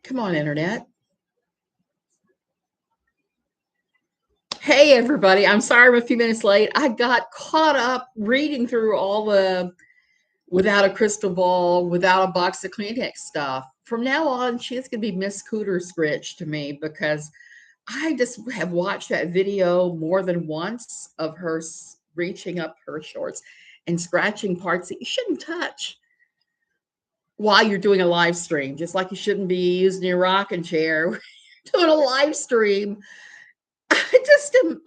Come on, Internet. Hey, everybody. I'm sorry I'm a few minutes late. I got caught up reading through all the without a crystal ball, without a box of Kleenex stuff. From now on, she's going to be Miss Cooter Scritch to me because I just have watched that video more than once of her reaching up her shorts and scratching parts that you shouldn't touch while you're doing a live stream, just like you shouldn't be using your rocking chair doing a live stream.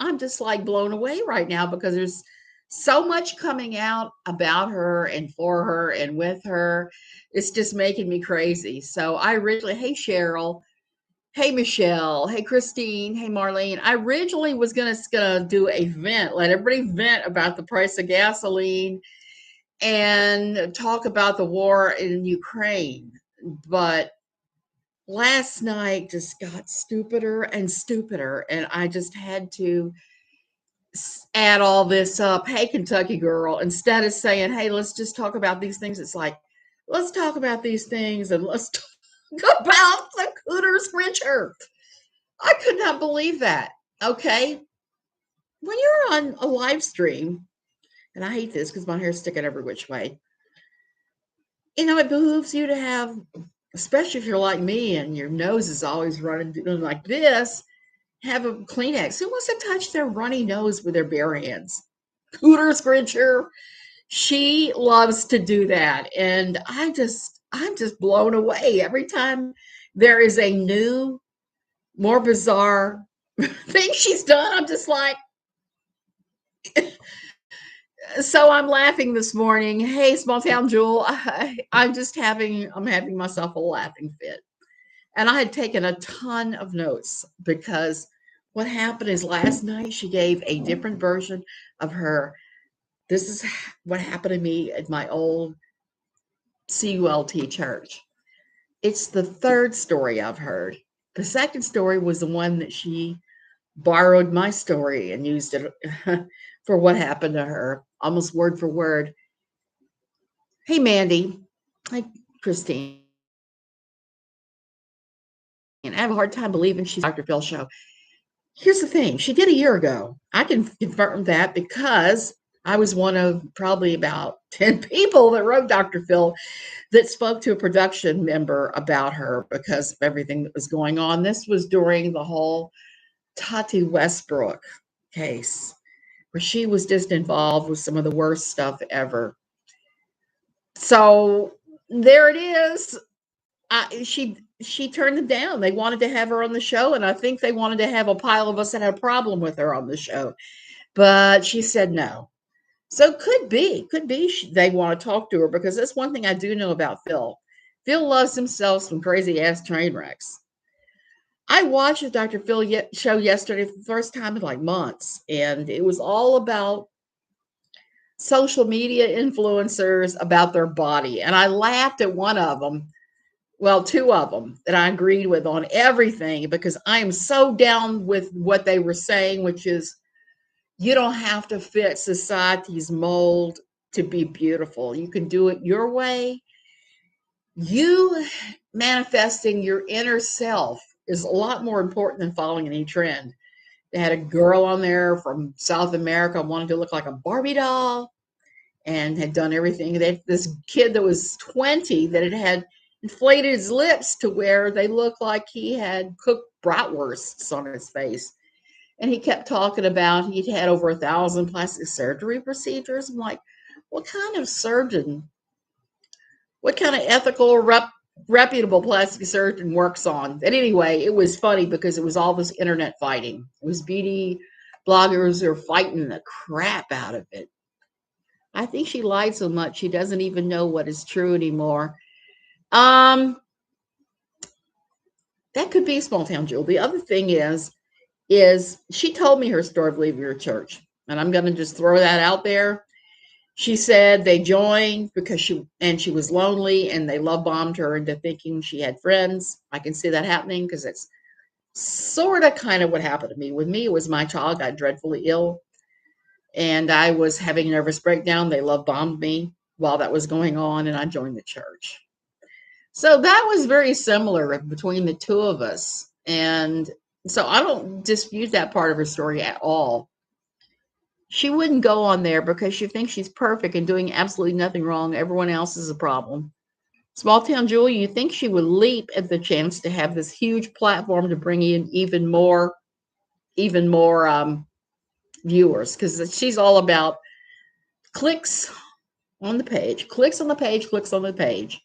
I'm just like blown away right now because there's so much coming out about her and for her and with her. It's just making me crazy. So I originally, hey Cheryl, hey Michelle, hey Christine, hey Marlene. I originally was gonna do a vent, let everybody vent about the price of gasoline and talk about the war in Ukraine. But last night just got stupider and stupider, and I just had to add all this up. Hey, Kentucky girl, instead of saying, hey, let's just talk about these things, it's like, let's talk about these things and let's talk about the Cooters Richard. I could not believe that. Okay. When you're on a live stream, and I hate this because my hair's sticking every which way, it behooves you to have, especially if you're like me and your nose is always running like this, have a Kleenex. Who wants to touch their runny nose with their bare hands? Cooter Scritcher, she loves to do that. And I'm just blown away. Every time there is a new, more bizarre thing she's done, I'm just like, so I'm laughing this morning. Hey, small town Jewel, I'm having myself a laughing fit. And I had taken a ton of notes because what happened is last night she gave a different version of her. This is what happened to me at my old CULT church. It's the third story I've heard. The second story was the one that she borrowed my story and used it for what happened to her, almost word for word. Hey, Mandy. Hi, Christine. And I have a hard time believing she's Dr. Phil show. Here's the thing. She did a year ago. I can confirm that because I was one of probably about 10 people that wrote Dr. Phil that spoke to a production member about her because of everything that was going on. This was during the whole Tati Westbrook case, where she was just involved with some of the worst stuff ever. So there it is. She turned it down. They wanted to have her on the show, and I think they wanted to have a pile of us that had a problem with her on the show, but she said no. So could be they want to talk to her because that's one thing I do know about Phil. Phil loves himself some crazy ass train wrecks. I watched the Dr. Phil show yesterday for the first time in like months, and it was all about social media influencers about their body. And I laughed at one of them. Well, two of them that I agreed with on everything because I am so down with what they were saying, which is you don't have to fit society's mold to be beautiful. You can do it your way. You manifesting your inner self is a lot more important than following any trend. They had a girl on there from South America wanted to look like a Barbie doll and had done everything. This kid that was 20 that had inflated his lips to where they looked like he had cooked bratwursts on his face. And he kept talking about he'd had over 1,000 plastic surgery procedures. I'm like, what kind of surgeon, what kind of ethical, reputable plastic surgeon works on? And anyway, it was funny because it was all this internet fighting. It was beauty bloggers who are fighting the crap out of it. I think she lied so much she doesn't even know what is true anymore. That could be small town Jewel. The other thing is she told me her story of leaving her church, and I'm going to just throw that out there. She said they joined because she was lonely, and they love bombed her into thinking she had friends. I can see that happening because it's sort of kind of what happened to me. With me, it was my child got dreadfully ill, and I was having a nervous breakdown. They love bombed me while that was going on, and I joined the church. So that was very similar between the two of us. And so I don't dispute that part of her story at all. She wouldn't go on there because she thinks she's perfect and doing absolutely nothing wrong. Everyone else is a problem. Small town Julie, you think she would leap at the chance to have this huge platform to bring in even more viewers, because she's all about clicks on the page, clicks on the page, clicks on the page.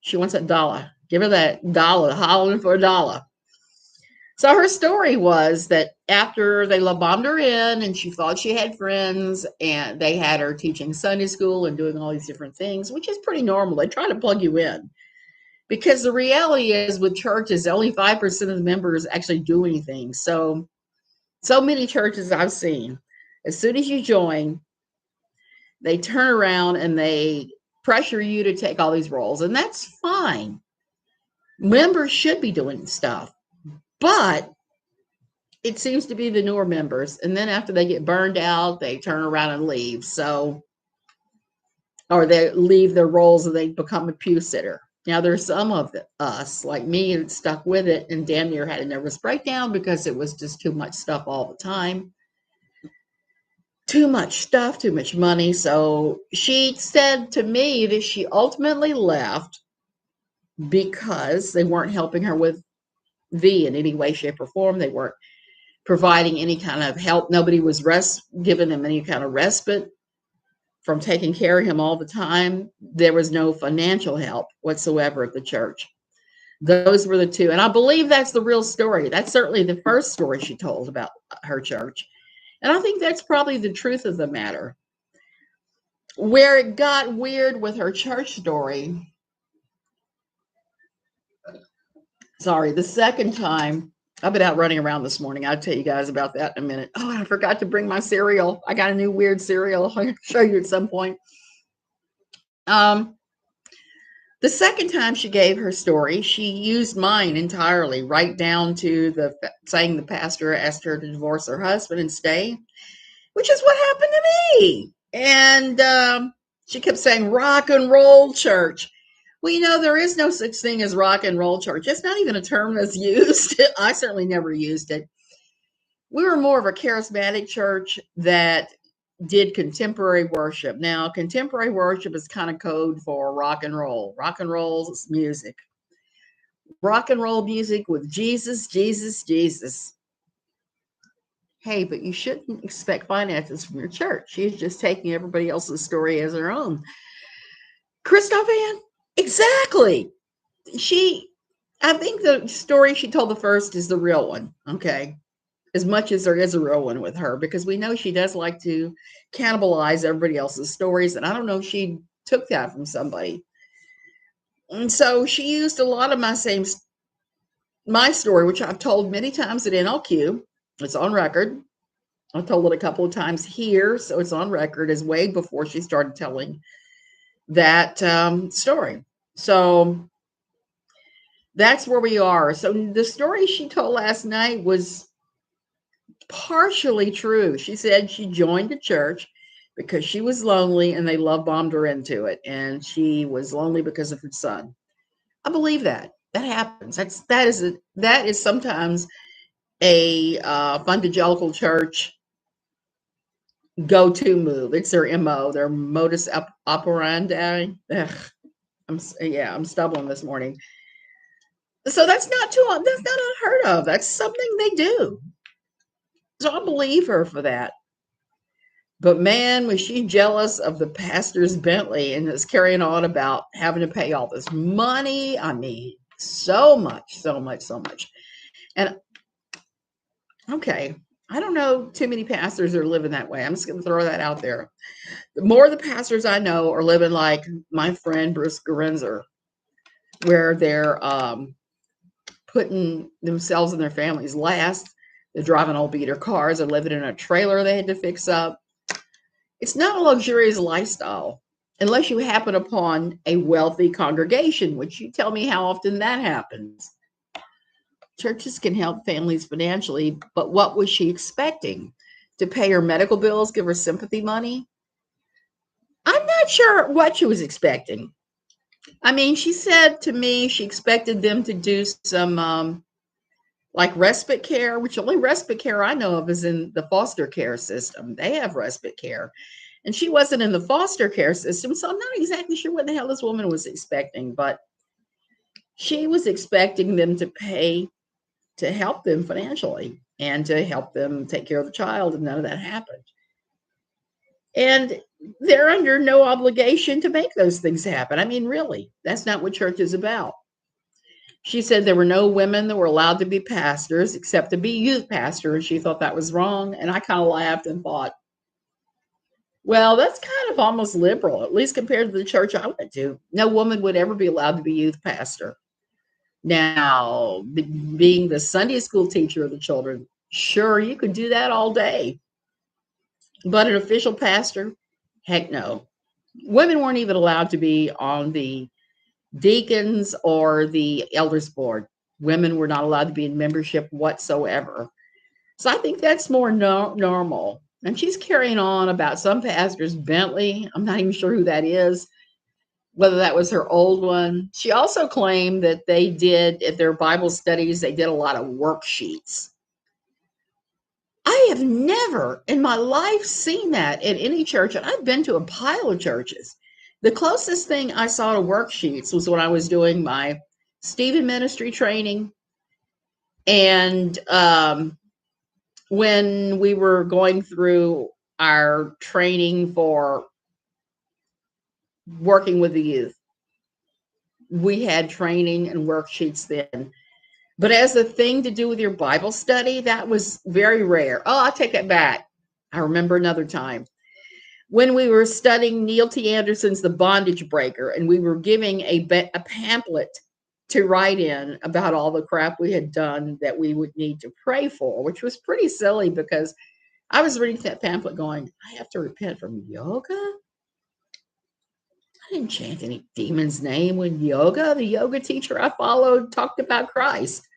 She wants that dollar. Give her that dollar, hollering for a dollar. So her story was that after they love bombed her in and she thought she had friends, and they had her teaching Sunday school and doing all these different things, which is pretty normal. They try to plug you in, because the reality is with churches, only 5% of the members actually do anything. So many churches I've seen, as soon as you join, they turn around and they pressure you to take all these roles, and that's fine. Members should be doing stuff, but it seems to be the newer members, and then after they get burned out, they turn around and leave. So, or they leave their roles and they become a pew sitter. Now, there's some of us, like me, that stuck with it and damn near had a nervous breakdown because it was just too much stuff all the time. Too much stuff, too much money. So she said to me that she ultimately left because they weren't helping her with V in any way, shape, or form. They weren't providing any kind of help. Nobody was giving them any kind of respite from taking care of him all the time. There was no financial help whatsoever at the church. Those were the two. And I believe that's the real story. That's certainly the first story she told about her church. And I think that's probably the truth of the matter. Where it got weird with her church story, the second time, I've been out running around this morning. I'll tell you guys about that in a minute. Oh, I forgot to bring my cereal. I got a new weird cereal. I'll show you at some point. The second time she gave her story, she used mine entirely, right down to saying the pastor asked her to divorce her husband and stay, which is what happened to me. And she kept saying rock and roll church. Well, there is no such thing as rock and roll church. It's not even a term that's used. I certainly never used it. We were more of a charismatic church that did contemporary worship. Now, contemporary worship is kind of code for rock and roll. Rock and roll is music. Rock and roll music with Jesus, Jesus, Jesus. Hey, but you shouldn't expect finances from your church. She's just taking everybody else's story as her own. Christoph Ann, exactly. I think the story she told the first is the real one, okay? As much as there is a real one with her, because we know she does like to cannibalize everybody else's stories, and I don't know if she took that from somebody. And so she used a lot of my story, which I've told many times at NLQ. It's on record. I told it a couple of times here, so it's on record, as way before she started telling that story. So that's where we are. So the story she told last night was partially true. She said she joined the church because she was lonely and they love bombed her into it, and she was lonely because of her son. I believe that happens. That is sometimes a fundagelical church go-to move. It's their MO, their modus operandi. I'm stumbling this morning. So that's not unheard of. That's something they do. So I believe her for that. But man, was she jealous of the pastor's Bentley and is carrying on about having to pay all this money. I mean, so much. And okay, I don't know too many pastors that are living that way. I'm just going to throw that out there. The more of the pastors I know are living like my friend Bruce Garenzer, where they're putting themselves and their families last. They're driving old beater cars. They're living in a trailer they had to fix up. It's not a luxurious lifestyle unless you happen upon a wealthy congregation, which you tell me how often that happens. Churches can help families financially, but what was she expecting? To pay her medical bills, give her sympathy money? I'm not sure what she was expecting. I mean, she said to me she expected them to do some like respite care, which the only respite care I know of is in the foster care system. They have respite care. And she wasn't in the foster care system, so I'm not exactly sure what the hell this woman was expecting, but she was expecting them to pay to help them financially and to help them take care of the child, and none of that happened. And they're under no obligation to make those things happen. I mean, really, that's not what church is about. She said there were no women that were allowed to be pastors except to be youth pastor, and she thought that was wrong. And I kind of laughed and thought, well, that's kind of almost liberal, at least compared to the church I went to. No woman would ever be allowed to be youth pastor. Now, being the Sunday school teacher of the children, sure, you could do that all day. But an official pastor, heck no. Women weren't even allowed to be on the deacons or the elders board. Women were not allowed to be in membership whatsoever. So I think that's more normal. And she's carrying on about some pastors, Bentley. I'm not even sure who that is, whether that was her old one. She also claimed that they did, at their Bible studies, they did a lot of worksheets. I have never in my life seen that in any church, and I've been to a pile of churches. The closest thing I saw to worksheets was when I was doing my Stephen ministry training, and when we were going through our training for working with the youth. We had training and worksheets then. But as a thing to do with your Bible study, that was very rare. Oh, I'll take it back. I remember another time when we were studying Neil T. Anderson's The Bondage Breaker, and we were giving a pamphlet to write in about all the crap we had done that we would need to pray for, which was pretty silly because I was reading that pamphlet going, I have to repent from yoga? I didn't chant any demon's name when the yoga teacher I followed, talked about Christ.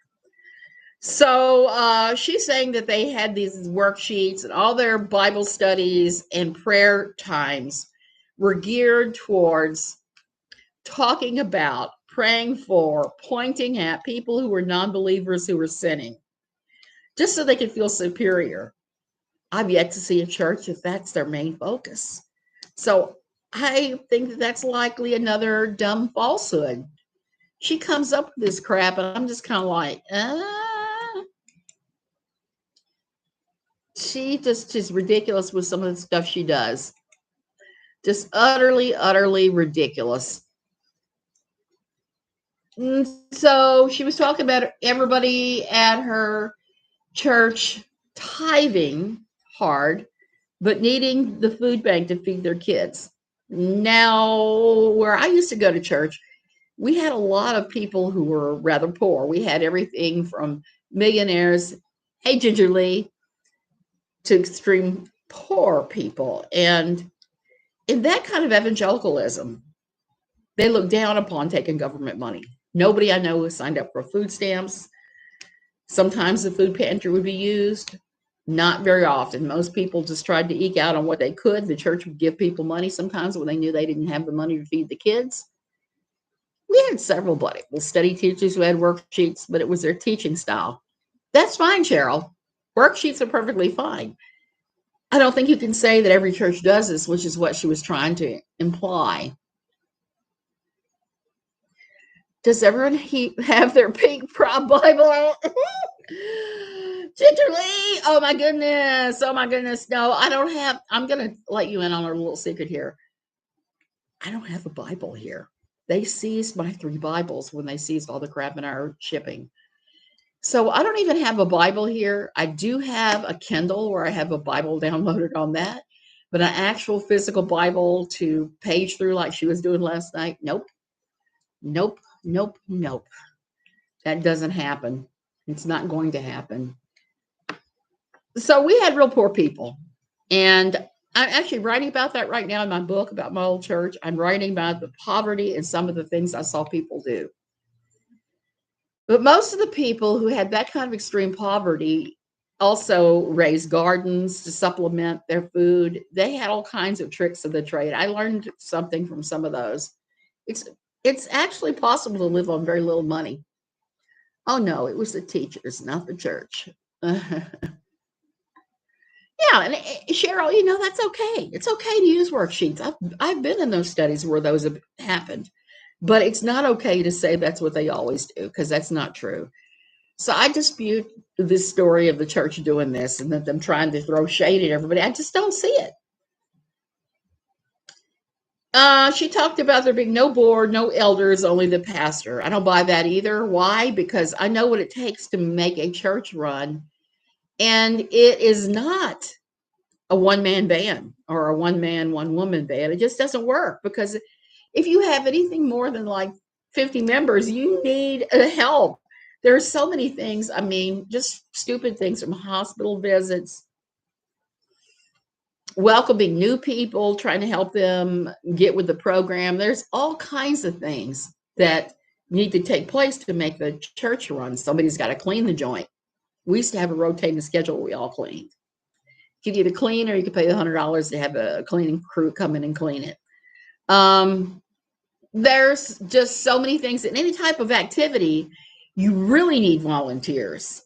So she's saying that they had these worksheets and all their Bible studies and prayer times were geared towards talking about, praying for, pointing at people who were non-believers who were sinning, just so they could feel superior. I've yet to see a church if that's their main focus. So I think that that's likely another dumb falsehood. She comes up with this crap, and I'm just kind of like, she just is ridiculous with some of the stuff she does. Just utterly, utterly ridiculous. And so she was talking about everybody at her church tithing hard, but needing the food bank to feed their kids. Now, where I used to go to church, we had a lot of people who were rather poor. We had everything from millionaires, hey, Ginger Lee, to extreme poor people. And in that kind of evangelicalism, they look down upon taking government money. Nobody I know has signed up for food stamps. Sometimes the food pantry would be used. Not very often. Most people just tried to eke out on what they could. The church would give people money sometimes when they knew they didn't have the money to feed the kids. We had several Bible study teachers who had worksheets, but it was their teaching style. That's fine, Cheryl. Worksheets are perfectly fine. I don't think you can say that every church does this, which is what she was trying to imply. Does everyone have their pink prop Bible? Ginger Lee, oh my goodness. No, I don't have, I'm going to let you in on a little secret here. I don't have a Bible here. They seized my 3 Bibles when they seized all the crap in our shipping. So I don't even have a Bible here. I do have a Kindle where I have a Bible downloaded on that, but an actual physical Bible to page through like she was doing last night. Nope. That doesn't happen. It's not going to happen. So we had real poor people. And I'm actually writing about that right now in my book about my old church. I'm writing about the poverty and some of the things I saw people do. But most of the people who had that kind of extreme poverty also raised gardens to supplement their food. They had all kinds of tricks of the trade. I learned something from some of those. It's actually possible to live on very little money. Oh no, it was the teachers, not the church. Yeah, and Cheryl, that's okay. It's okay to use worksheets. I've been in those studies where those have happened, but it's not okay to say that's what they always do, because that's not true. So I dispute this story of the church doing this and that them trying to throw shade at everybody. I just don't see it. She talked about there being no board, no elders, only the pastor. I don't buy that either. Why? Because I know what it takes to make a church run, and it is not a one-man band or a one-man, one-woman band. It just doesn't work, because if you have anything more than like 50 members, you need help. There are so many things. I mean, just stupid things, from hospital visits, welcoming new people, trying to help them get with the program. There's all kinds of things that need to take place to make the church run. Somebody's got to clean the joint. We used to have a rotating schedule. We all cleaned. You could either clean, or you could pay the $100 to have a cleaning crew come in and clean it. There's just so many things. In any type of activity, you really need volunteers.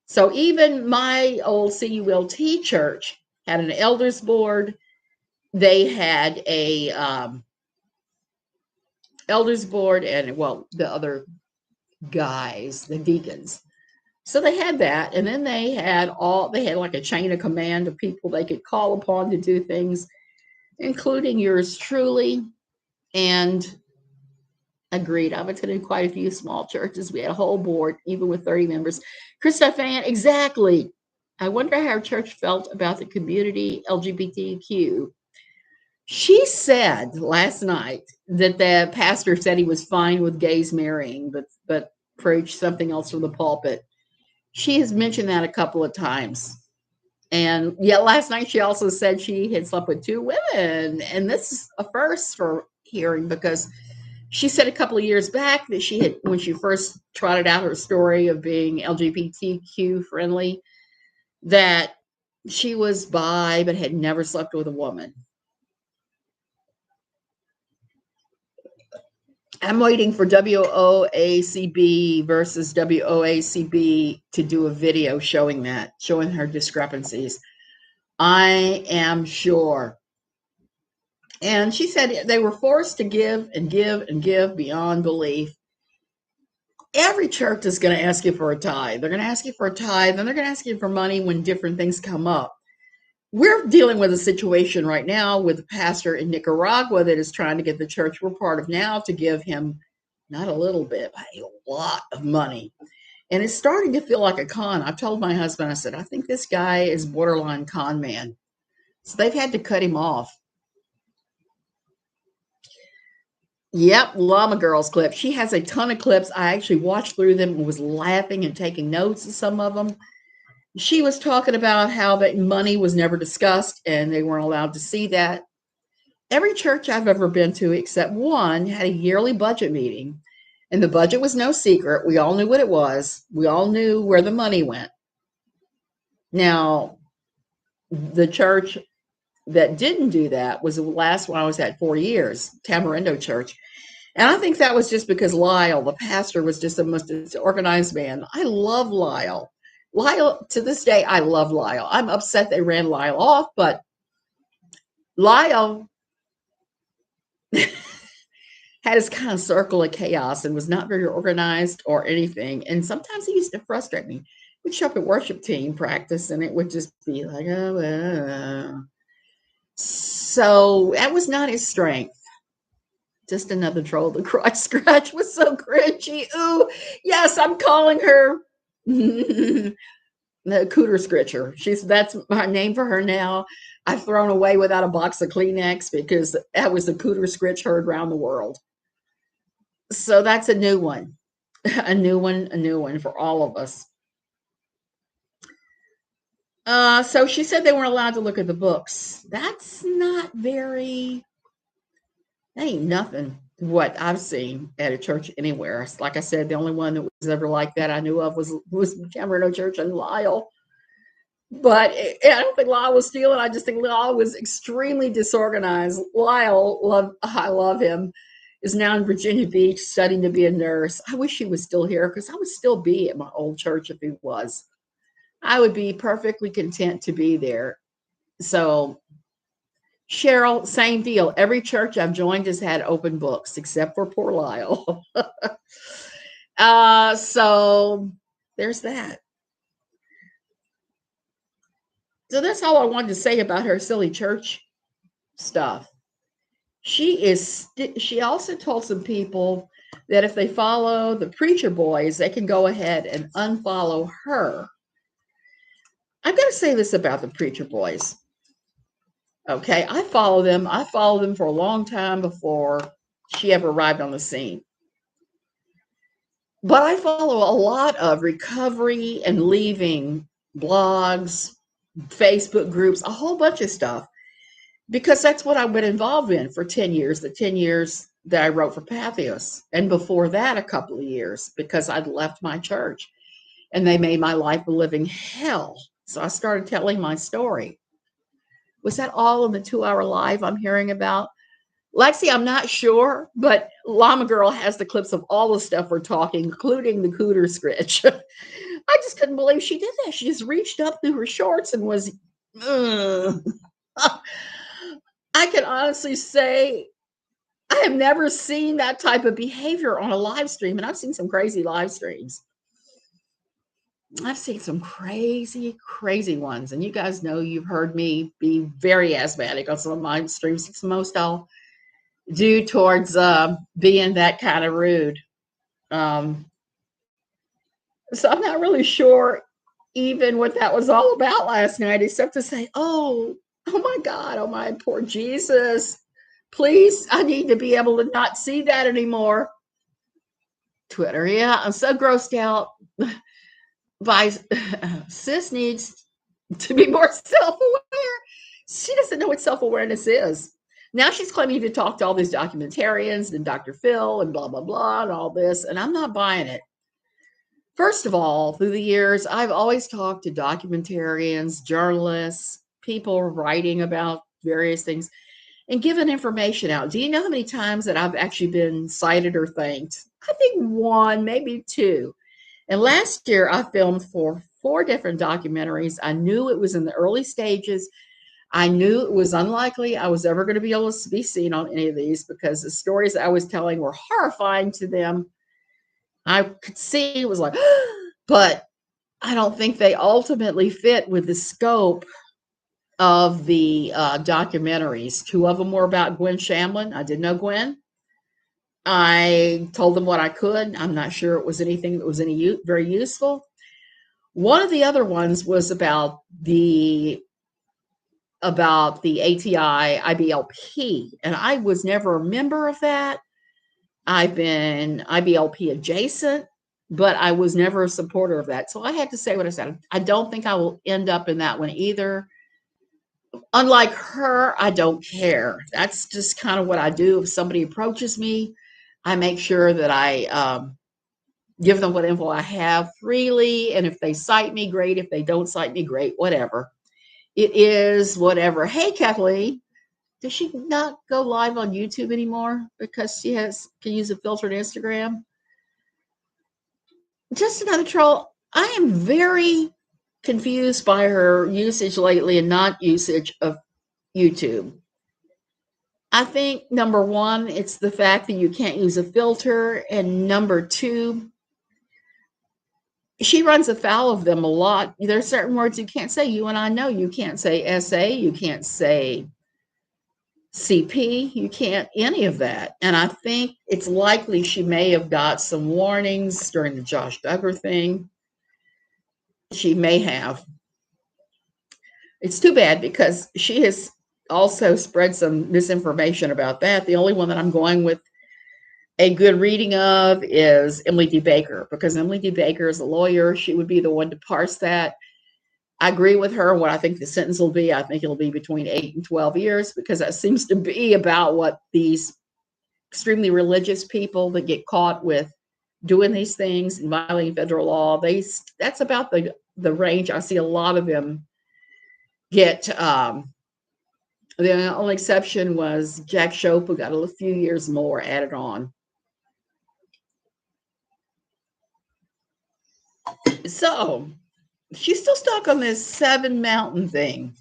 So even my old CULT church had an elders board. They had a elders board, and the other guys, the deacons. So they had that, and then they had like a chain of command of people they could call upon to do things, including yours truly. And agreed, I've attended quite a few small churches. We had a whole board, even with 30 members. Christoph Ann, exactly. I wonder how our church felt about the community LGBTQ. She said last night that the pastor said he was fine with gays marrying, but preached something else from the pulpit. She has mentioned that a couple of times. And yet last night she also said she had slept with 2 women. And this is a first for hearing, because she said a couple of years back that she had, when she first trotted out her story of being LGBTQ friendly, that she was bi but had never slept with a woman. I'm waiting for WOACB versus WOACB to do a video showing her discrepancies. I am sure. And she said they were forced to give and give and give beyond belief. Every church is going to ask you for a tithe. They're going to ask you for a tithe, and they're going to ask you for money when different things come up. We're dealing with a situation right now with a pastor in Nicaragua that is trying to get the church we're part of now to give him not a little bit, but a lot of money. And it's starting to feel like a con. I've told my husband, I said, I think this guy is borderline con man. So they've had to cut him off. Yep, Llama Girls clip. She has a ton of clips. I actually watched through them and was laughing and taking notes of some of them. She was talking about how that money was never discussed and they weren't allowed to see that. Every church I've ever been to, except one, had a yearly budget meeting, and the budget was no secret. We all knew what it was. We all knew where the money went. Now, the church that didn't do that was the last one I was at 4 years, Tamarindo Church. And I think that was just because Lyle, the pastor, was just the most organized man. I love Lyle. Lyle, to this day, I love Lyle. I'm upset they ran Lyle off, but Lyle had his kind of circle of chaos and was not very organized or anything. And sometimes he used to frustrate me. We'd show up at worship team practice and it would just be like, oh. So that was not his strength. Just another troll. The crotch scratch was so cringy. Ooh, yes, I'm calling her the cooter scritcher. That's my name for her now. I've thrown away without a box of Kleenex because that was the cooter scritch heard around the world. So that's a new one, a new one for all of us. So she said they weren't allowed to look at the books. That ain't nothing what I've seen at a church anywhere. Like I said, the only one that was ever like that I knew of was Cameron Church and Lyle. But I don't think Lyle was stealing. I just think Lyle was extremely disorganized. I love him. is now in Virginia Beach studying to be a nurse. I wish he was still here because I would still be at my old church if he was. I would be perfectly content to be there. So Cheryl, same deal. Every church I've joined has had open books, except for poor Lyle. So there's that. So that's all I wanted to say about her silly church stuff. She also told some people that if they follow the preacher boys, they can go ahead and unfollow her. I've got to say this about the preacher boys. Okay, I follow them. I followed them for a long time before she ever arrived on the scene. But I follow a lot of recovery and leaving blogs, Facebook groups, a whole bunch of stuff, because that's what I've been involved in for 10 years, the 10 years that I wrote for Pathos. And before that, a couple of years, because I'd left my church and they made my life a living hell. So I started telling my story. Was that all in the 2-hour live I'm hearing about? Lexi, I'm not sure, but Llama Girl has the clips of all the stuff we're talking, including the cooter scritch. I just couldn't believe she did that. She just reached up through her shorts and was... I can honestly say I have never seen that type of behavior on a live stream, and I've seen some crazy live streams. I've seen some crazy, crazy ones, and you guys know you've heard me be very asthmatic on some of my streams. It's most I'll do towards being that kind of rude. So I'm not really sure even what that was all about last night, except to say, oh my God, oh my poor Jesus. Please, I need to be able to not see that anymore. Twitter, yeah, I'm so grossed out by sis needs to be more self-aware. She doesn't know what self-awareness is. Now she's claiming to talk to all these documentarians and Dr. Phil and blah, blah, blah, and all this, and I'm not buying it. First of all, through the years, I've always talked to documentarians, journalists, people writing about various things, and given information out. Do you know how many times that I've actually been cited or thanked? I think one, maybe two. And last year, I filmed for 4 different documentaries. I knew it was in the early stages. I knew it was unlikely I was ever going to be able to be seen on any of these because the stories I was telling were horrifying to them. I could see it was like, but I don't think they ultimately fit with the scope of the documentaries. 2 of them were about Gwen Shamlin. I didn't know Gwen. I told them what I could. I'm not sure it was anything that was very useful. One of the other ones was about the ATI IBLP, and I was never a member of that. I've been IBLP adjacent, but I was never a supporter of that. So I had to say what I said. I don't think I will end up in that one either. Unlike her, I don't care. That's just kind of what I do. If somebody approaches me, I make sure that I give them what info I have freely. And if they cite me, great. If they don't cite me, great. Whatever. It is whatever. Hey, Kathleen, does she not go live on YouTube anymore because she can use a filtered Instagram? Just another troll. I am very confused by her usage lately and not usage of YouTube. I think number one, it's the fact that you can't use a filter, and number two, she runs afoul of them a lot. There are certain words you can't say. You and I know you can't say SA, you can't say CP, you can't any of that. And I think it's likely she may have got some warnings during the Josh Duggar thing. She may have. It's too bad because she has also spread some misinformation about that. The only one that I'm going with a good reading of is Emily D. Baker, because Emily D. Baker is a lawyer. She would be the one to parse that. I agree with her what I think the sentence will be. I think it'll be between 8 and 12 years, because that seems to be about what these extremely religious people that get caught with doing these things and violating federal law, that's about the range. I see a lot of them get The only exception was Jack Shope, who got a few years more added on. So she's still stuck on this 7 Mountain thing.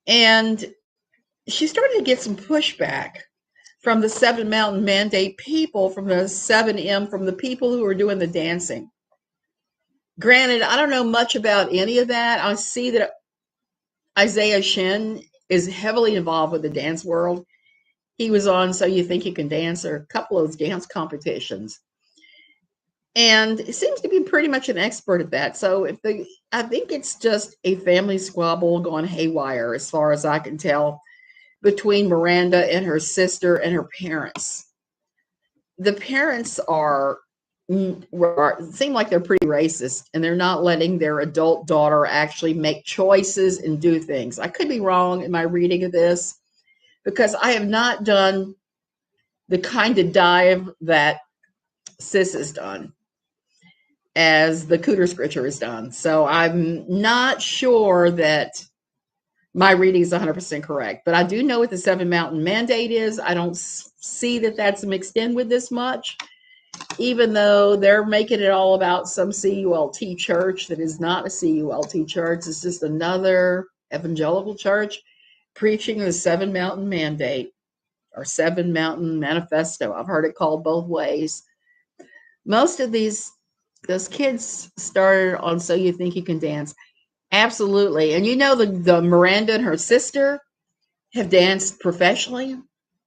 And she started to get some pushback from the 7 Mountain Mandate people, from the 7M, from the people who are doing the dancing. Granted, I don't know much about any of that. I see that Isaiah Shinn is heavily involved with the dance world. He was on So You Think You Can Dance, or a couple of those dance competitions. And he seems to be pretty much an expert at that. So I think it's just a family squabble gone haywire, as far as I can tell, between Miranda and her sister and her parents. The parents seem like they're pretty racist, and they're not letting their adult daughter actually make choices and do things. I could be wrong in my reading of this, because I have not done the kind of dive that Sis has done, as the Cooter Scritcher has done. So I'm not sure that my reading is 100% correct, but I do know what the 7 Mountain Mandate is. I don't see that that's mixed in with this much, even though they're making it all about some CULT church that is not a CULT church. It's just another evangelical church preaching the 7 Mountain Mandate, or 7 Mountain Manifesto. I've heard it called both ways. Most of those kids started on So You Think You Can Dance. Absolutely. And the Miranda and her sister have danced professionally.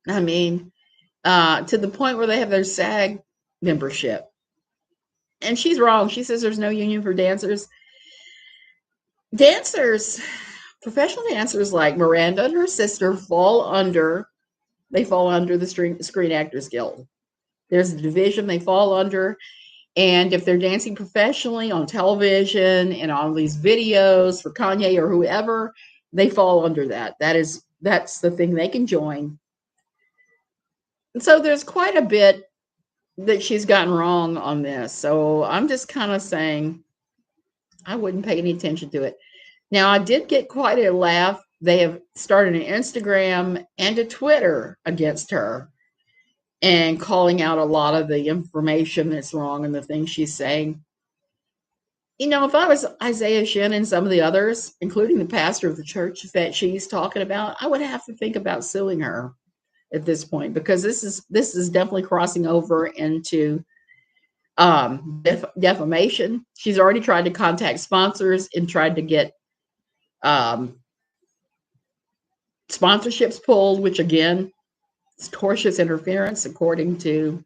I mean, to the point where they have their SAG membership. And she's wrong. She says there's no union for dancers. Professional dancers like Miranda and her sister fall under the Screen Actors Guild. There's a division they fall under. And if they're dancing professionally on television and on these videos for Kanye or whoever, they fall under that. That's the thing they can join. And so there's quite a bit that she's gotten wrong on this. So I'm just kind of saying I wouldn't pay any attention to it. Now, I did get quite a laugh. They have started an Instagram and a Twitter against her, and calling out a lot of the information that's wrong and the things she's saying. If I was Isaiah Shinn and some of the others, including the pastor of the church that she's talking about, I would have to think about suing her at this point, because this is definitely crossing over into defamation. She's already tried to contact sponsors and tried to get sponsorships pulled, which again, tortious interference, according to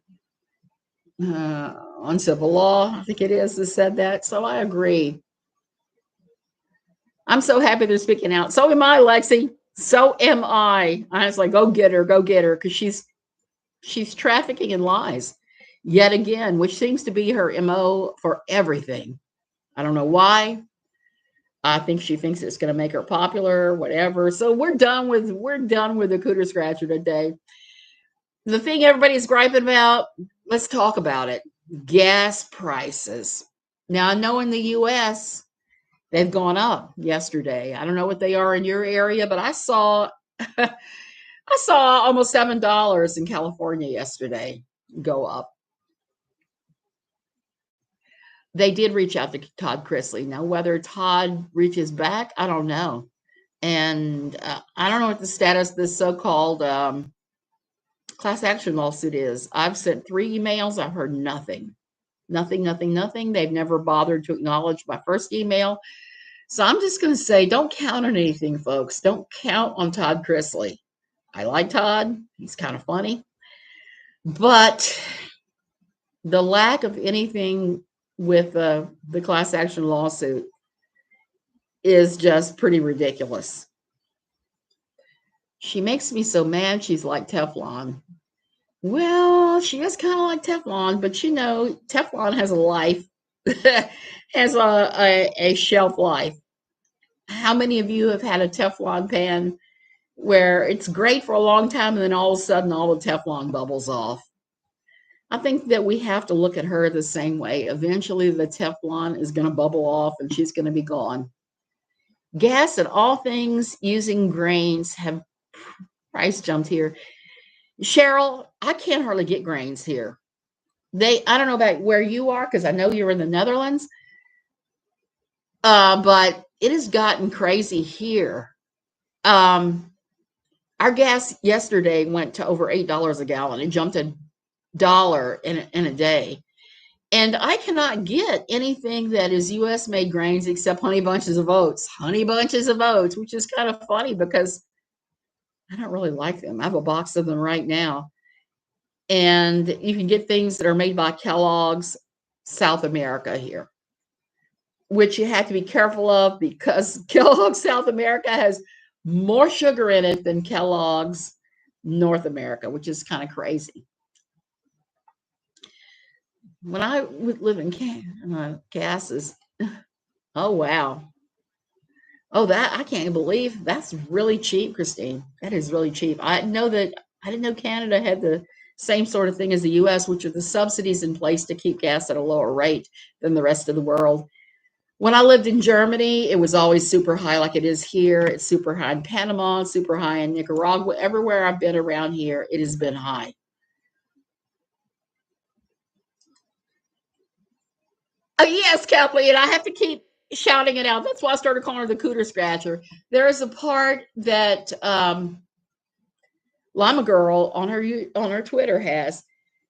on civil law, I think it is, that said that. So I agree. I'm so happy they're speaking out. So am I, Lexi. So am I. I was like, go get her, because she's trafficking in lies yet again, which seems to be her MO for everything. I don't know why. I think she thinks it's going to make her popular, whatever. So we're done with the Cooter Scratcher today. The thing everybody's griping about, let's talk about it. Gas prices. Now, I know in the U.S., they've gone up yesterday. I don't know what they are in your area, but I saw almost $7 in California yesterday go up. They did reach out to Todd Chrisley. Now, whether Todd reaches back, I don't know. And I don't know what the status of this so-called class action lawsuit is. I've sent 3 emails. I've heard nothing. Nothing. They've never bothered to acknowledge my first email. So I'm just going to say, don't count on anything, folks. Don't count on Todd Chrisley. I like Todd. He's kind of funny. But the lack of anything with the class action lawsuit is just pretty ridiculous. She makes me so mad. She's like Teflon. Well, she is kind of like Teflon, but Teflon has a life, has a shelf life. How many of you have had a Teflon pan where it's great for a long time and then all of a sudden all the Teflon bubbles off? I think that we have to look at her the same way. Eventually the Teflon is going to bubble off and she's going to be gone. Gas and all things using grains have price jumped here. Cheryl, I can't hardly get grains here. I don't know about where you are, because I know you're in the Netherlands, but it has gotten crazy here. Our gas yesterday went to over $8 a gallon. It jumped $1 in a day. And I cannot get anything that is U.S. made grains except Honey Bunches of Oats. Honey Bunches of Oats, which is kind of funny because I don't really like them. I have a box of them right now. And you can get things that are made by Kellogg's South America here, which you have to be careful of because Kellogg's South America has more sugar in it than Kellogg's North America, which is kind of crazy. When I would live in Canada, gas is, oh, wow. Oh, that I can't believe that's really cheap, Christine. That is really cheap. I didn't know Canada had the same sort of thing as the US, which are the subsidies in place to keep gas at a lower rate than the rest of the world. When I lived in Germany, it was always super high like it is here. It's super high in Panama, it's super high in Nicaragua. Everywhere I've been around here, it has been high. Oh, yes, Kathleen, I have to keep shouting it out. That's why I started calling her the cooter scratcher. There is a part that Llama Girl on her Twitter has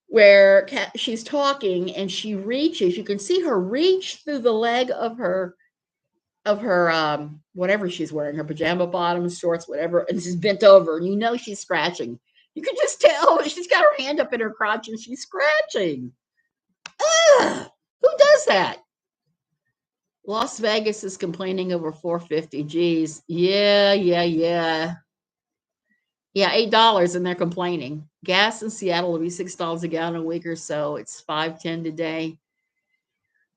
where she's talking and she reaches. You can see her reach through the leg of her whatever she's wearing, her pajama bottoms, shorts, whatever, and she's bent over, and you know she's scratching. You can just tell she's got her hand up in her crotch and she's scratching. Ugh, who does that? Las Vegas is complaining over 450. Geez. Yeah. Yeah, $8, and they're complaining. Gas in Seattle will be $6 a gallon a week or so. It's $5.10 today.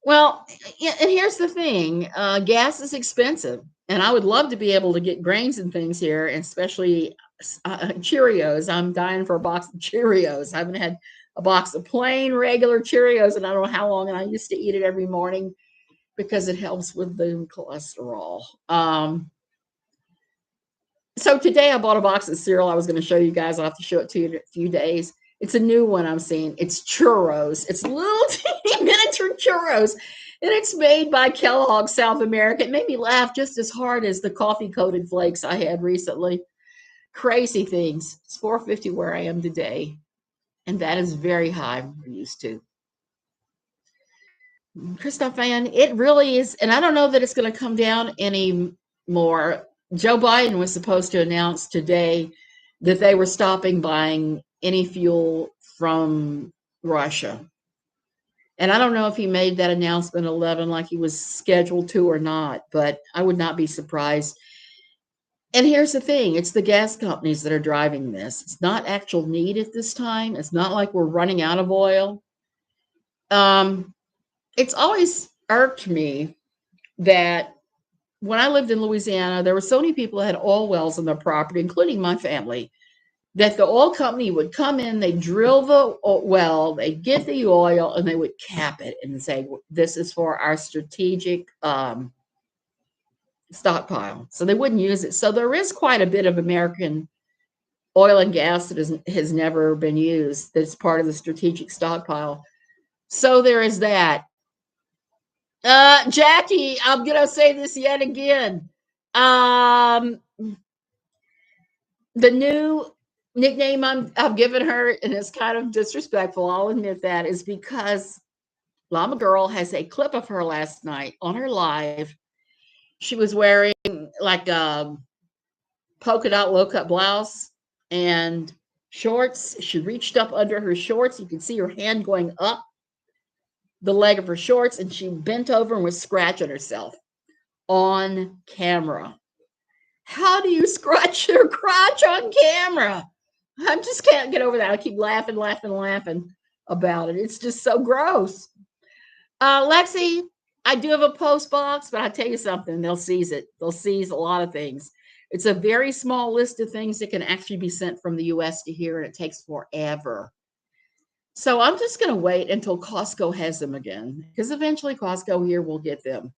Well, and here's the thing. Gas is expensive, and I would love to be able to get grains and things here, and especially Cheerios. I'm dying for a box of Cheerios. I haven't had a box of plain regular Cheerios, and I don't know how long, and I used to eat it every morning because it helps with the cholesterol. So today I bought a box of cereal. I was going to show you guys. I'll have to show it to you in a few days. It's a new one I'm seeing. It's churros. It's little teeny miniature churros. And it's made by Kellogg South America. It made me laugh just as hard as the coffee-coated flakes I had recently. Crazy things. It's $4.50 where I am today. And that is very high we're used to. Christoph, it really is. And I don't know that it's going to come down anymore. Joe Biden was supposed to announce today that they were stopping buying any fuel from Russia. And I don't know if he made that announcement 11 like he was scheduled to or not, but I would not be surprised. And here's the thing. It's the gas companies that are driving this. It's not actual need at this time. It's not like we're running out of oil. It's always irked me that when I lived in Louisiana, there were so many people that had oil wells on their property, including my family, that the oil company would come in, they'd drill the well, they'd get the oil, and they would cap it and say, this is for our strategic stockpile. So they wouldn't use it. So there is quite a bit of American oil and gas that has never been used that's part of the strategic stockpile. So there is that. Jackie, I'm going to say this yet again. The new nickname I've given her, and it's kind of disrespectful, I'll admit that, is because Llama Girl has a clip of her last night on her live. She was wearing like a polka dot low cut blouse and shorts. She reached up under her shorts. You can see her hand going up the leg of her shorts, and she bent over and was scratching herself on camera. How do you scratch your crotch on camera? I just can't get over that. I keep laughing about it. It's just so gross. Lexi, I do have a post box, but I tell you something, they'll seize it. They'll seize a lot of things. It's a very small list of things that can actually be sent from the US to here, and it takes forever. So I'm just going to wait until Costco has them again, because eventually Costco here will get them.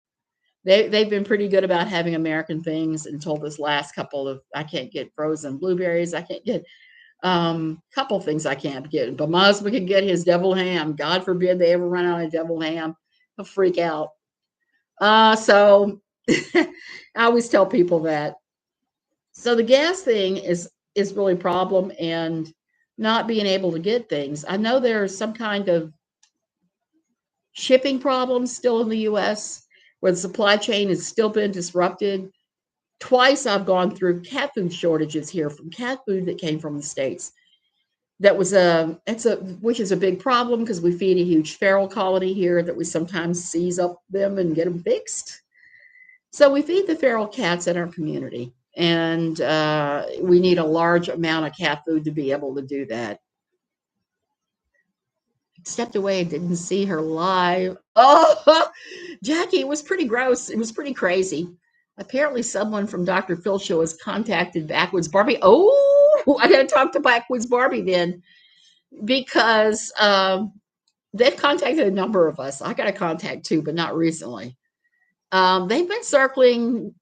they've been pretty good about having American things until this last couple of, I can't get frozen blueberries. I can't get couple things I can't get, but my husband can get his devil ham. God forbid they ever run out of devil ham. He'll freak out. So I always tell people that. So the gas thing is really a problem, and not being able to get things. I know there's some kind of shipping problems still in the US where the supply chain has still been disrupted. Twice I've gone through cat food shortages here from cat food that came from the States. That was which is a big problem because we feed a huge feral colony here that we sometimes seize up them and get them fixed. So we feed the feral cats in our community, and we need a large amount of cat food to be able to do that. Stepped away and didn't see her live. Oh, Jackie, it was pretty gross. It was pretty crazy. Apparently someone from Dr. Phil Show has contacted Backwoods Barbie. Oh, I got to talk to Backwoods Barbie then, because they've contacted a number of us. I got a contact too, but not recently. They've been circling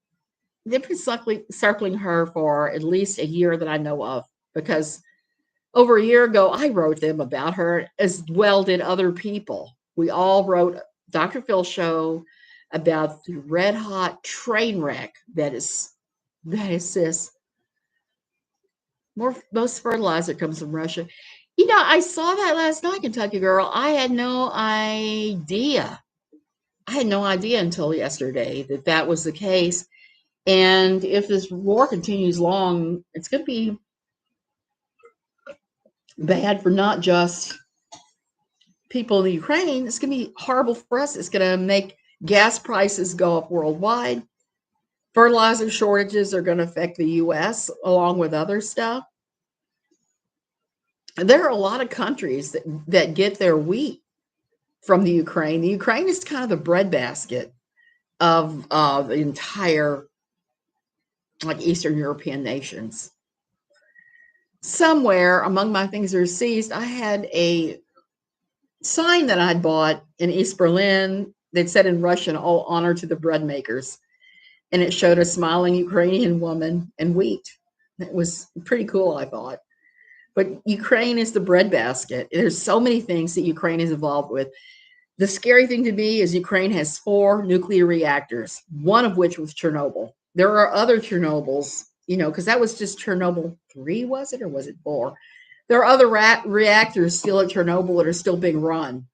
her for at least a year that I know of, because over a year ago, I wrote them about her, as well did other people. We all wrote Dr. Phil Show about the red hot train wreck that is this. Most fertilizer comes from Russia. You know, I saw that last night, Kentucky Girl. I had no idea. Until yesterday that was the case. And if this war continues long, it's going to be bad for not just people in Ukraine. It's going to be horrible for us. It's going to make gas prices go up worldwide. Fertilizer shortages are going to affect the U.S. along with other stuff. There are a lot of countries that get their wheat from the Ukraine. The Ukraine is kind of the breadbasket of the entire Eastern European nations. Somewhere among my things that are seized, I had a sign that I'd bought in East Berlin that said in Russian, "All honor to the bread makers." And it showed a smiling Ukrainian woman and wheat. It was pretty cool, I thought. But Ukraine is the breadbasket. There's so many things that Ukraine is involved with. The scary thing to me is Ukraine has 4 nuclear reactors, one of which was Chernobyl. There are other Chernobyls, because that was just Chernobyl 3, was it? Or was it 4? There are other reactors still at Chernobyl that are still being run.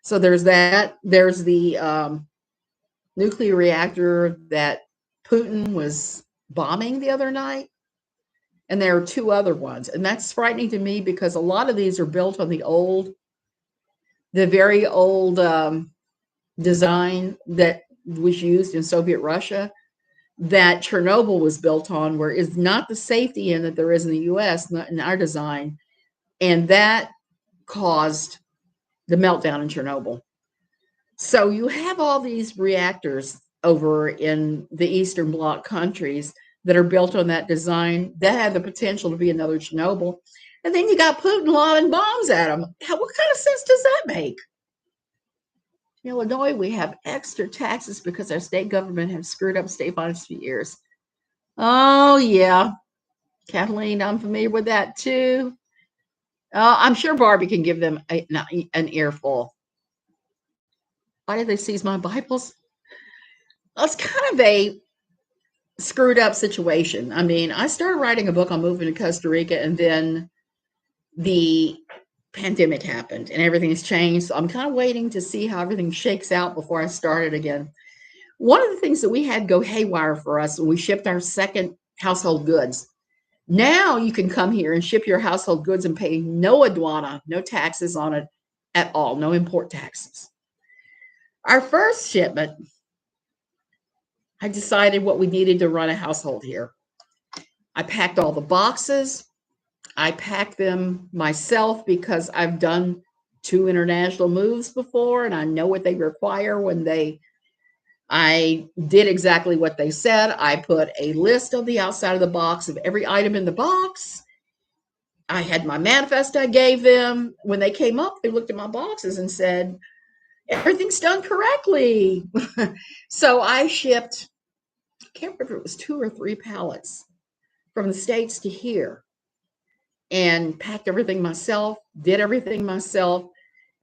So there's that. There's the nuclear reactor that Putin was bombing the other night. And there are 2 other ones. And that's frightening to me because a lot of these are built on the very old design that was used in Soviet Russia, that Chernobyl was built on, where is not the safety in that there is in the US, not in our design. And that caused the meltdown in Chernobyl. So you have all these reactors over in the Eastern Bloc countries that are built on that design that have the potential to be another Chernobyl. And then you got Putin lobbing bombs at them. What kind of sense does that make? In Illinois, we have extra taxes because our state government have screwed up state finance for years. Oh, yeah. Kathleen, I'm familiar with that too. I'm sure Barbie can give them an earful. Why did they seize my Bibles? Well, it's kind of a screwed up situation. I mean, I started writing a book on moving to Costa Rica, and then the pandemic happened and everything's changed. So I'm kind of waiting to see how everything shakes out before I start it again. One of the things that we had go haywire for us when we shipped our second household goods. Now you can come here and ship your household goods and pay no aduana, no taxes on it at all, no import taxes. Our first shipment, I decided what we needed to run a household here. I packed all the boxes. I packed them myself because I've done 2 international moves before, and I know what they require I did exactly what they said. I put a list on the outside of the box of every item in the box. I had my manifest I gave them. When they came up, they looked at my boxes and said, everything's done correctly. So I shipped, I can't remember if it was 2 or 3 pallets from the States to here and packed everything myself, did everything myself.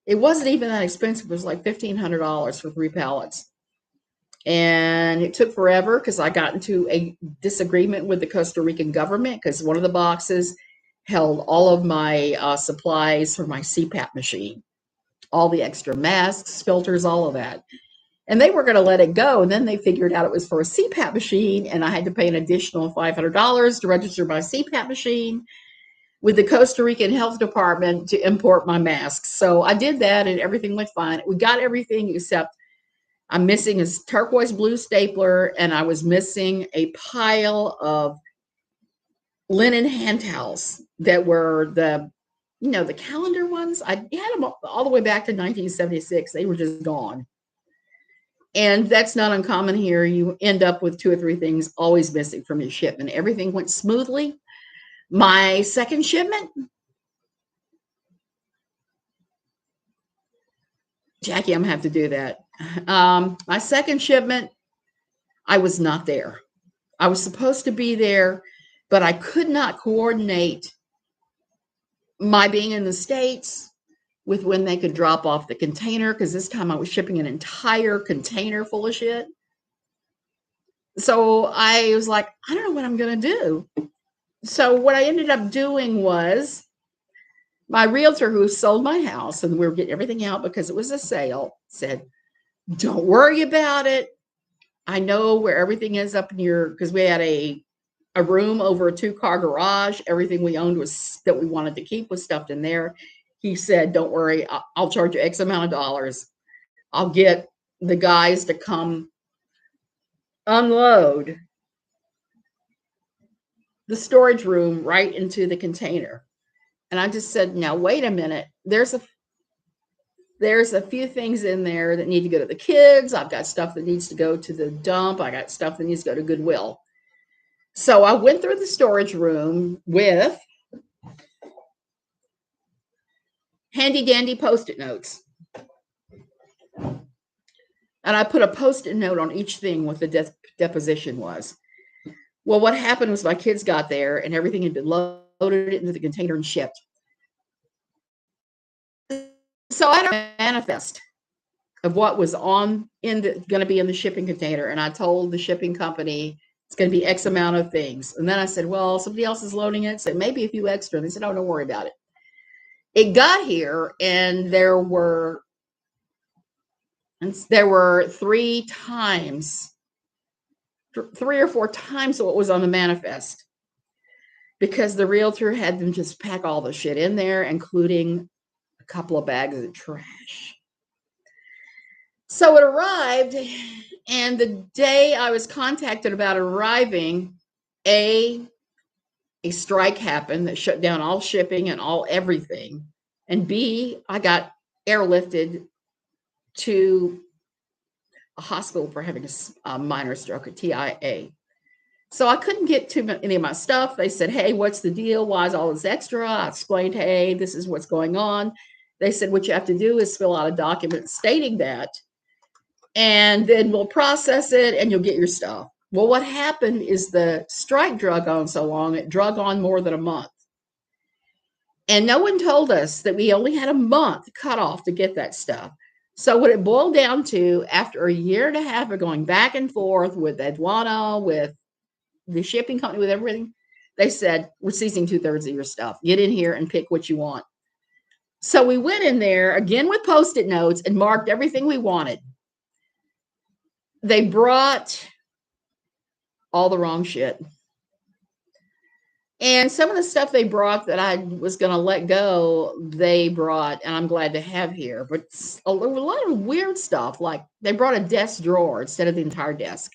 It wasn't even that expensive. It was like $1,500 for 3 pallets. And it took forever because I got into a disagreement with the Costa Rican government because one of the boxes held all of my supplies for my CPAP machine, all the extra masks, filters, all of that. And they were going to let it go. And then they figured out it was for a CPAP machine, and I had to pay an additional $500 to register my CPAP machine with the Costa Rican Health Department to import my masks. So I did that, and everything went fine. We got everything except I'm missing a turquoise blue stapler, and I was missing a pile of linen hand towels that were the calendar ones. I had them all the way back to 1976. They were just gone. And that's not uncommon here. You end up with 2 or 3 things always missing from your shipment. Everything went smoothly. My second shipment, Jackie, I'm gonna have to do that. My second shipment, I was not there. I was supposed to be there, but I could not coordinate my being in the States with when they could drop off the container, because this time I was shipping an entire container full of shit. So I was like, I don't know what I'm going to do. So what I ended up doing was my realtor who sold my house, and we were getting everything out because it was a sale, said, don't worry about it. I know where everything is up in your, because we had a room over a 2-car garage. Everything we owned was that we wanted to keep was stuffed in there. He said, don't worry, I'll charge you X amount of dollars. I'll get the guys to come unload the storage room right into the container. And I just said, now, wait a minute. There's a few things in there that need to go to the kids. I've got stuff that needs to go to the dump. I got stuff that needs to go to Goodwill. So I went through the storage room with handy dandy Post-it notes. And I put a Post-it note on each thing what the deposition was. Well, what happened was my kids got there and everything had been loaded into the container and shipped. So I had a manifest of what was going to be in the shipping container. And I told the shipping company, it's going to be X amount of things. And then I said, well, somebody else is loading it. So maybe a few extra. And they said, oh, don't worry about it. It got here, and there were 3 or 4 times what was on the manifest, because the realtor had them just pack all the shit in there, including a couple of bags of trash. So it arrived, and the day I was contacted about arriving, a strike happened that shut down all shipping and all everything. And B, I got airlifted to a hospital for having a minor stroke, a TIA. So I couldn't get to any of my stuff. They said, hey, what's the deal? Why is all this extra? I explained, hey, this is what's going on. They said, what you have to do is fill out a document stating that, and then we'll process it and you'll get your stuff. Well, what happened is the strike drug on so long, it drug on more than a month. And no one told us that we only had a month cut off to get that stuff. So what it boiled down to, after a year and a half of going back and forth with Aduana, with the shipping company, with everything, they said, we're seizing 2/3 of your stuff. Get in here and pick what you want. So we went in there again with Post-it notes and marked everything we wanted. They brought all the wrong shit. And some of the stuff they brought that I was going to let go, they brought, and I'm glad to have here. But a lot of weird stuff, like they brought a desk drawer instead of the entire desk.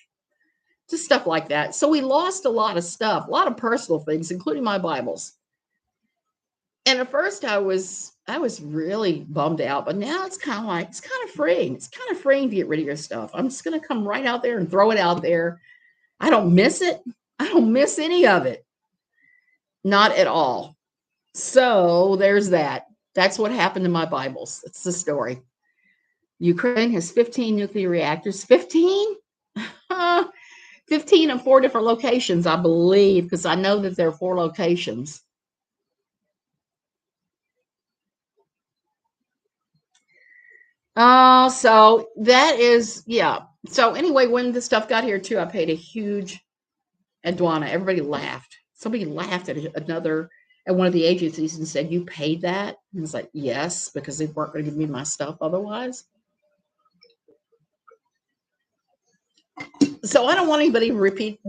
Just stuff like that. So we lost a lot of stuff, a lot of personal things, including my Bibles. And at first I was really bummed out, but now it's kind of freeing. It's kind of freeing to get rid of your stuff. I'm just going to come right out there and throw it out there. I don't miss it. I don't miss any of it. Not at all. So there's that. That's what happened to my Bibles. That's the story. Ukraine has 15 nuclear reactors. 15? 15 in 4 different locations, I believe, because I know that there are 4 locations. So that is, yeah. So anyway, when the stuff got here too, I paid a huge aduana. Everybody laughed. Somebody laughed at one of the agencies and said, "You paid that?" And I was like, "Yes," because they weren't going to give me my stuff otherwise. So I don't want anybody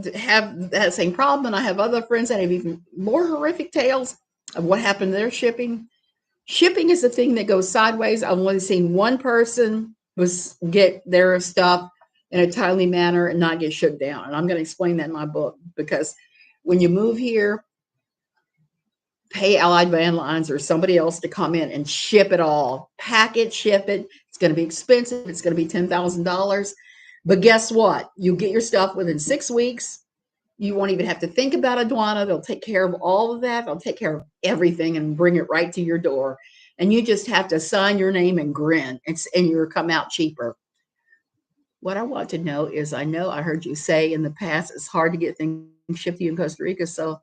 to have that same problem. And I have other friends that have even more horrific tales of what happened to their shipping. Shipping is the thing that goes sideways. I've only seen one person get their stuff in a timely manner and not get shut down. And I'm going to explain that in my book, because when you move here, pay Allied Van Lines or somebody else to come in and ship it all. Pack it, ship it. It's going to be expensive. It's going to be $10,000. But guess what? You get your stuff within 6 weeks. You won't even have to think about aduana. They'll take care of all of that. They'll take care of everything and bring it right to your door. And you just have to sign your name and grin, and you'll come out cheaper. What I want to know is, I know I heard you say in the past it's hard to get things shipped to you in Costa Rica. So,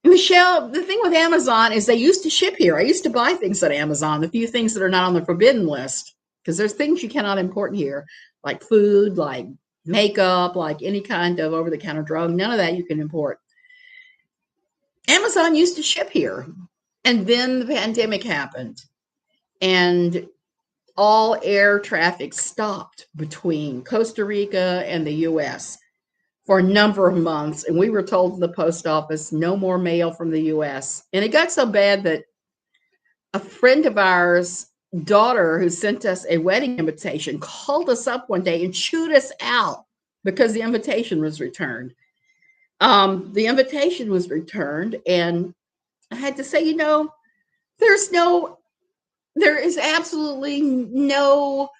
Michelle, the thing with Amazon is they used to ship here. I used to buy things at Amazon, the few things that are not on the forbidden list, because there's things you cannot import here, like food, like makeup, like any kind of over-the-counter drug. None of that you can import. Amazon used to ship here, and then the pandemic happened, and all air traffic stopped between Costa Rica and the U.S. for a number of months, and we were told in the post office, no more mail from the U.S. And it got so bad that a friend of ours' daughter, who sent us a wedding invitation, called us up one day and chewed us out because the invitation was returned. The invitation was returned, and I had to say, there is absolutely no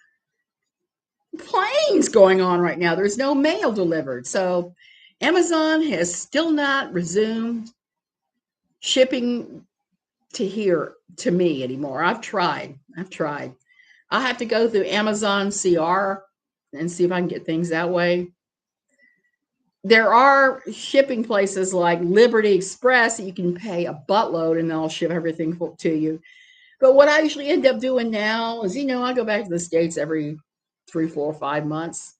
planes going on right now. There's no mail delivered. So Amazon has still not resumed shipping to here to me anymore. I've tried. I have to go through Amazon CR and see if I can get things that way. There are shipping places like Liberty Express that you can pay a buttload and they'll ship everything to you. But what I usually end up doing now is, I go back to the States every 3, 4, 5 months.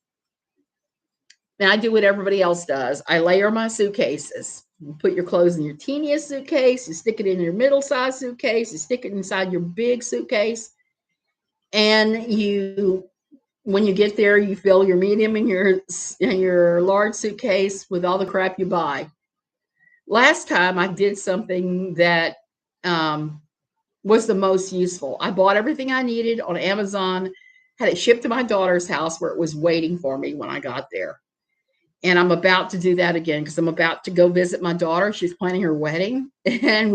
And I do what everybody else does. I layer my suitcases. You put your clothes in your teeniest suitcase. You stick it in your middle-sized suitcase. You stick it inside your big suitcase. And when you get there, you fill your medium and your large suitcase with all the crap you buy. Last time I did something that was the most useful. I bought everything I needed on Amazon, had it shipped to my daughter's house where it was waiting for me when I got there. And I'm about to do that again because I'm about to go visit my daughter. She's planning her wedding, and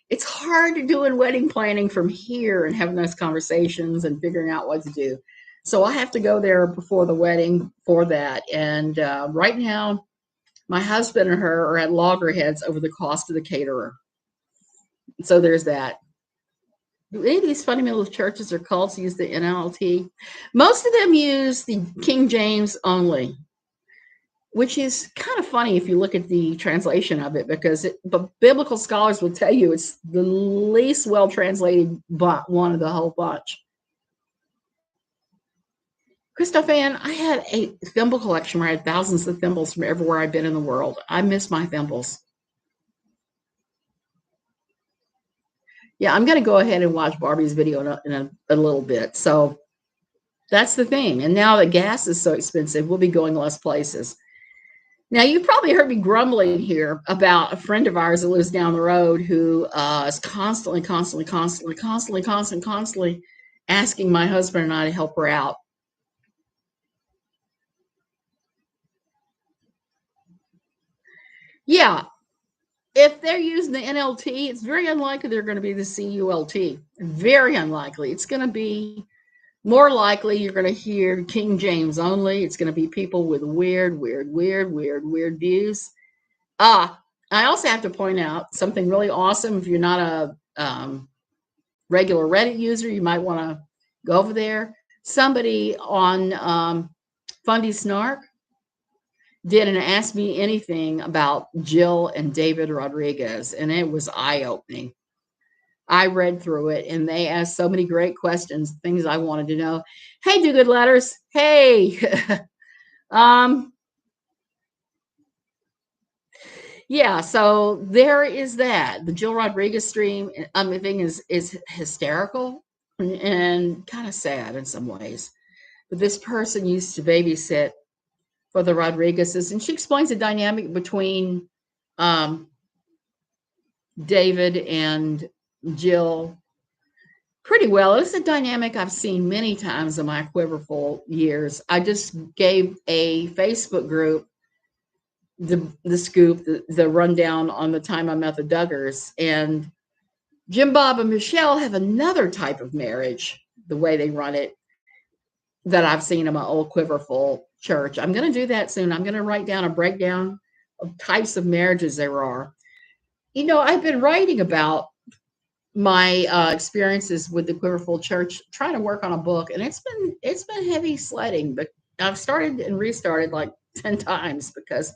it's hard to do wedding planning from here and having those conversations and figuring out what to do. So I have to go there before the wedding for that. And right now, my husband and her are at loggerheads over the cost of the caterer. So there's that. Do any of these fundamentalist churches or cults use the NLT? Most of them use the King James only, which is kind of funny if you look at the translation of it, but biblical scholars will tell you it's the least well translated one of the whole bunch. Christoph Ann, I had a thimble collection where I had thousands of thimbles from everywhere I've been in the world. I miss my thimbles. Yeah, I'm going to go ahead and watch Barbie's video in a little bit. So that's the thing. And now that gas is so expensive, we'll be going less places. Now, you've probably heard me grumbling here about a friend of ours that lives down the road who is constantly asking my husband and I to help her out. Yeah. If they're using the NLT, it's very unlikely they're going to be the CULT. Very unlikely. It's going to be more likely you're going to hear King James only. It's going to be people with weird views. I also have to point out something really awesome. If you're not a regular Reddit user, you might want to Go over there. Somebody on Fundy Snark didn't ask me anything about Jill and David Rodriguez, and it was eye-opening. I read through it, and they asked so many great questions, things I wanted to know. Hey, Do Good Letters. Hey. Yeah, so there is that. The Jill Rodriguez stream thing is hysterical and kind of sad in some ways. But this person used to babysit for the Rodriguezes, and she explains the dynamic between David and Jill pretty well. It's a dynamic I've seen many times in my quiverful years. I just gave a Facebook group the scoop, the rundown on the time I met the Duggars, and Jim Bob and Michelle have another type of marriage, the way they run it, that I've seen in my old quiverful church. I'm going to do that soon. I'm going to write down a breakdown of types of marriages there are. You know, I've been writing about my experiences with the quiverful church, trying to work on a book, and it's been heavy sledding, but I've started and restarted like 10 times because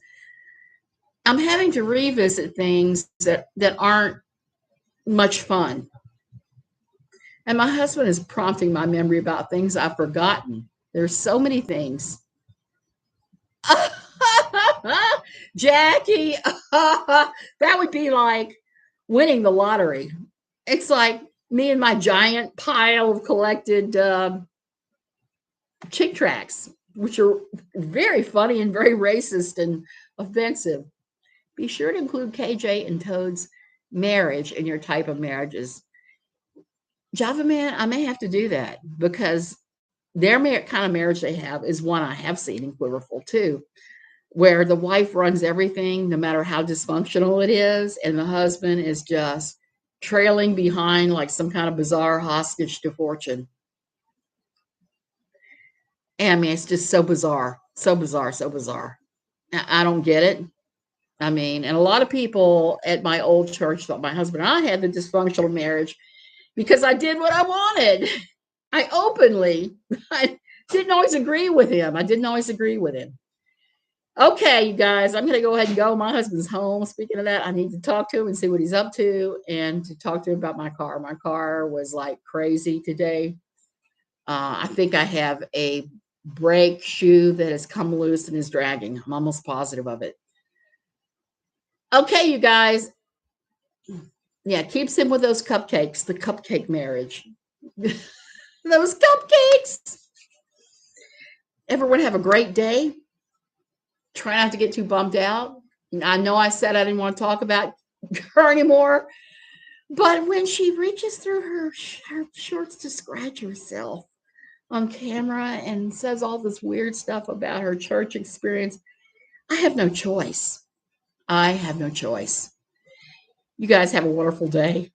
I'm having to revisit things that aren't much fun. And my husband is prompting my memory about things I've forgotten. There's so many things. Jackie, that would be like winning the lottery. It's like me and my giant pile of collected Chick tracts, which are very funny and very racist and offensive. Be sure to include KJ and Toad's marriage in your type of marriages. Java Man, I may have to do that because their kind of marriage they have is one I have seen in Quiverful too, where the wife runs everything, no matter how dysfunctional it is, and the husband is just trailing behind like some kind of bizarre hostage to fortune. And I mean, it's just so bizarre, so bizarre, so bizarre. I don't get it. I mean, and a lot of people at my old church thought my husband and I had the dysfunctional marriage because I did what I wanted. I didn't always agree with him. Okay, you guys, I'm going to go ahead and go. My husband's home. Speaking of that, I need to talk to him and see what he's up to and to talk to him about my car. My car was like crazy today. I think I have a brake shoe that has come loose and is dragging. I'm almost positive of it. Okay, you guys. Yeah, keeps him with those cupcakes, the cupcake marriage. Those cupcakes. Everyone have a great day. Try not to get too bummed out. I know I said I didn't want to talk about her anymore, but when she reaches through her shorts to scratch herself on camera and says all this weird stuff about her church experience, I have no choice. You guys have a wonderful day.